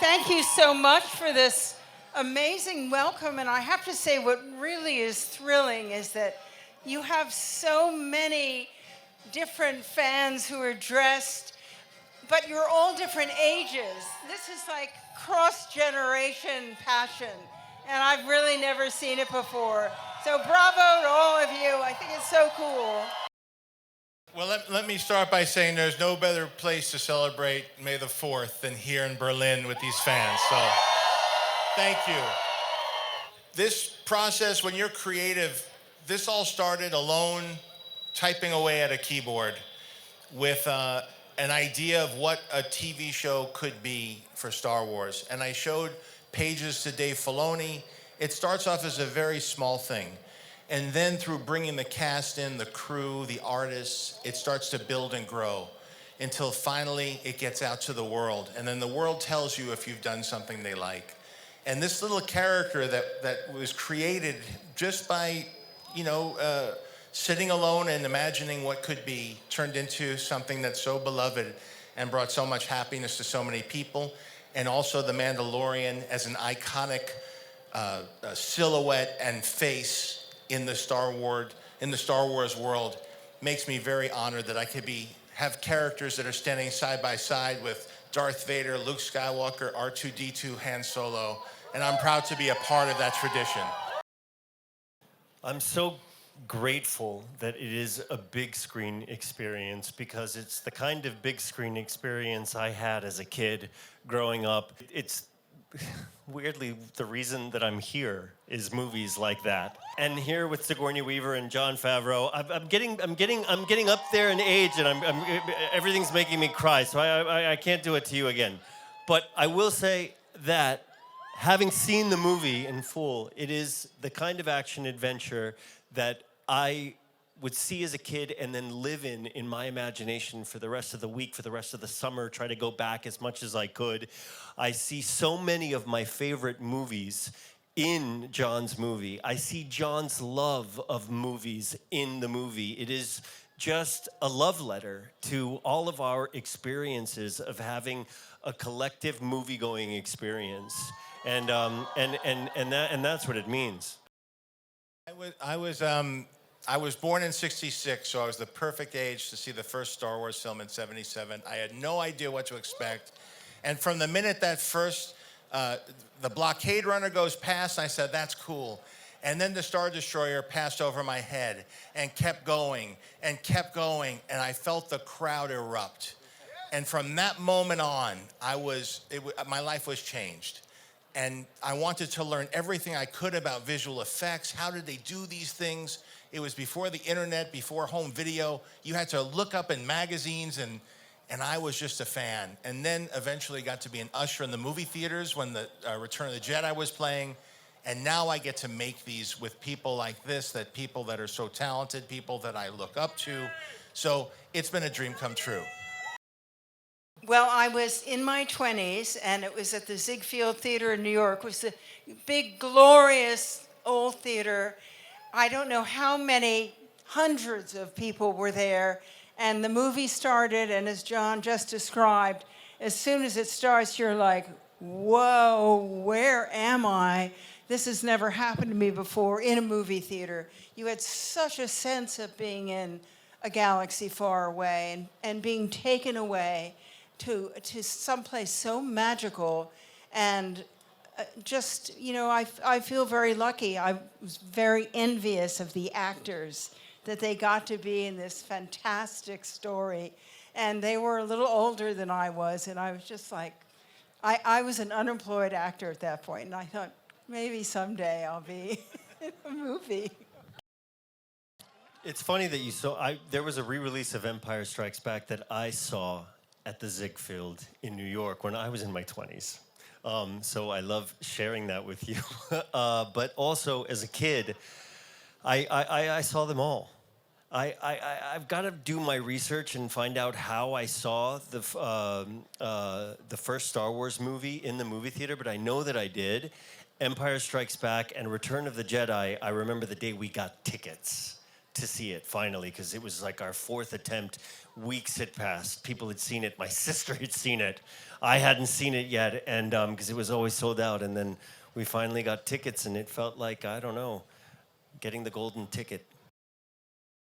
thank you so much for this amazing welcome. And I have to say, what really is thrilling is that you have so many different fans who are dressed, but you're all different ages. This is like cross-generation passion, and I've really never seen it before. So bravo to all of you. I think it's so cool. Well, let me start by saying there's no better place to celebrate May the 4th than here in Berlin with these fans. So thank you. This process, when you're creative, this all started alone, typing away at a keyboard with an idea of what a TV show could be for Star Wars. And I showed pages to Dave Filoni. It starts off as a very small thing. And then through bringing the cast in, the crew, the artists, it starts to build and grow until finally it gets out to the world. And then the world tells you if you've done something they like. And this little character that was created just by, sitting alone and imagining what could be turned into something that's so beloved and brought so much happiness to so many people. And also the Mandalorian as an iconic silhouette and face in the Star Wars world makes me very honored that I could have characters that are standing side by side with Darth Vader, Luke Skywalker, R2-D2, Han Solo, and I'm proud to be a part of that tradition. I'm so grateful that it is a big screen experience because it's the kind of big screen experience I had as a kid growing up. It's weirdly the reason that I'm here is movies like that. And here with Sigourney Weaver and Jon Favreau, I'm getting up there in age, and everything's making me cry. So I can't do it to you again. But I will say that having seen the movie in full, it is the kind of action adventure that I would see as a kid and then live in my imagination for the rest of the week, for the rest of the summer, try to go back as much as I could. I see so many of my favorite movies in Jon's movie. I see Jon's love of movies in the movie. It is just a love letter to all of our experiences of having a collective movie-going experience. And that's what it means. I was born in '66, so I was the perfect age to see the first Star Wars film in '77. I had no idea what to expect. And from the minute that first, the blockade runner goes past, I said, that's cool. And then the Star Destroyer passed over my head and kept going, and I felt the crowd erupt. And from that moment on, my life was changed. And I wanted to learn everything I could about visual effects. How did they do these things? It was before the internet, before home video. You had to look up in magazines, and I was just a fan. And then eventually got to be an usher in the movie theaters when the Return of the Jedi was playing. And now I get to make these with people like this, people that are so talented, people that I look up to. So it's been a dream come true. Well, I was in my 20s, and it was at the Ziegfeld Theater in New York. It was a big, glorious old theater. I don't know how many hundreds of people were there, and the movie started, and as Jon just described, as soon as it starts, you're like, whoa, where am I? This has never happened to me before in a movie theater. You had such a sense of being in a galaxy far away and being taken away to someplace so magical, and I feel very lucky. I was very envious of the actors that they got to be in this fantastic story, and they were a little older than I was, and I was just like, I was an unemployed actor at that point, and I thought, maybe someday I'll be in a movie. It's funny that you saw, there was a re-release of Empire Strikes Back that I saw at the Ziegfeld in New York when I was in my 20s. So I love sharing that with you. But also, as a kid, I saw them all. I've got to do my research and find out how I saw the first Star Wars movie in the movie theater, but I know that I did. Empire Strikes Back and Return of the Jedi, I remember the day we got tickets to see it finally, because it was like our fourth attempt. Weeks had passed. People had seen it. My sister had seen it. I hadn't seen it yet, and because it was always sold out. And then we finally got tickets, and it felt like, I don't know, getting the golden ticket.